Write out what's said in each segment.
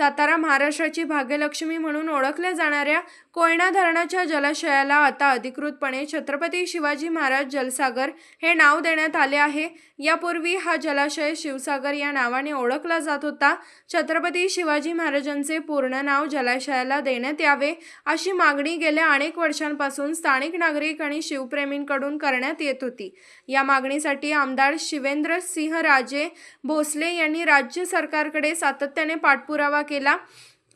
सातारा महाराष्ट्राची भाग्यलक्ष्मी म्हणून ओळखल्या जाणाऱ्या कोयना धरणाच्या जलाशयाला आता अधिकृतपणे छत्रपती शिवाजी महाराज जलसागर हे नाव देण्यात आले आहे। यापूर्वी हा जलाशय शिवसागर या नावाने ओळखला जात होता। छत्रपती शिवाजी महाराजांचे पूर्ण नाव जलाशयाला देण्यात यावे अशी मागणी गेल्या अनेक वर्षांपासून स्थानिक नागरिक आणि शिवप्रेमींकडून करण्यात येत होती। या मागणीसाठी आमदार शिवेंद्रसिंहराजे भोसले यांनी राज्य सरकारकडे सातत्याने पाठपुरावा केला।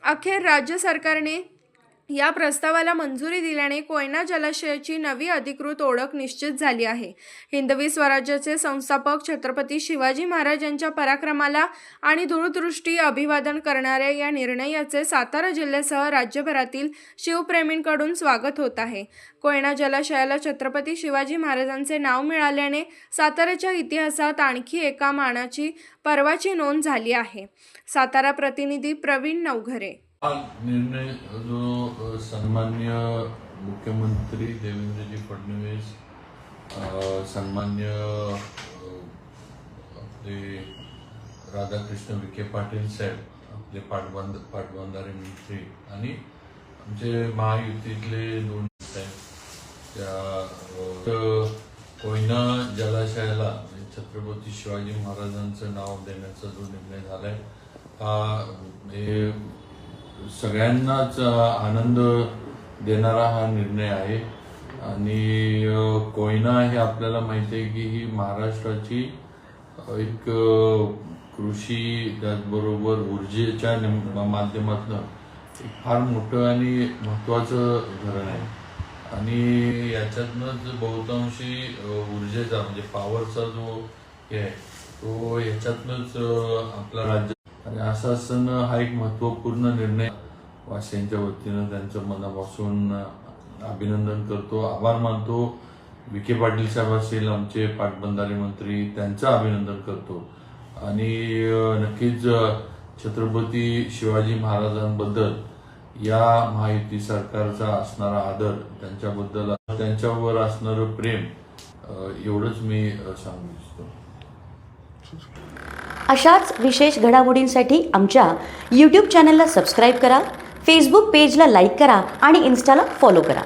अखेर राज्य सरकारने या प्रस्तावाला मंजुरी दिल्याने कोयना जलाशयाची नवी अधिकृत ओळख निश्चित झाली आहे। हिंदवी स्वराज्याचे संस्थापक छत्रपती शिवाजी महाराज यांच्या पराक्रमाला आणि दूरदृष्टी अभिवादन करणाऱ्या या निर्णयाचे सातारा जिल्ह्यासह राज्यभरातील शिवप्रेमींकडून स्वागत होत आहे। कोयना जलाशयाला छत्रपती शिवाजी महाराजांचे नाव मिळाल्याने साताऱ्याच्या इतिहासात आणखी एका मानाची पर्वाची नोंद झाली आहे। सातारा प्रतिनिधी प्रवीण नवघरे। हा निर्णय जो सन्मान्य मुख्यमंत्री देवेंद्रजी फडणवीस, सन्मान्य आपले राधाकृष्ण विखे पाटील साहेब, आपले पाटबंधारे मंत्री आणि आमचे महायुतीतले दोन साहेब त्या कोयना जलाशयाला छत्रपती शिवाजी महाराजांचं नाव देण्याचा जो निर्णय झालाय हा सगळ्यांनाच आनंद देणारा हा निर्णय आहे। आणि कोयना हे आपल्याला माहिती आहे की ही महाराष्ट्राची एक कृषी त्याचबरोबर ऊर्जेच्या माध्यमातून एक फार मोठं आणि महत्त्वाचं धरण आहे। आणि याच्यातनंच बहुतांशी ऊर्जेचा म्हणजे पॉवरचा जो हे आहे तो याच्यातनंच आपला राज्य आणि असं असताना हा एक महत्त्वपूर्ण निर्णय वासियांच्या वतीनं त्यांचं मनापासून अभिनंदन करतो, आभार मानतो। विखे पाटील साहेब असतील आमचे पाटबंधारे मंत्री, त्यांचं अभिनंदन करतो। आणि नक्कीच छत्रपती शिवाजी महाराजांबद्दल या महायुती सरकारचा असणारा आदर, त्यांच्याबद्दल त्यांच्यावर असणारं प्रेम एवढंच मी सांगू इच्छितो। अशाच विशेष घडामोडींसाठी आमच्या YouTube चॅनलला सबस्क्राईब करा, फेसबुक पेजला लाईक करा आणि इन्स्टाला फॉलो करा।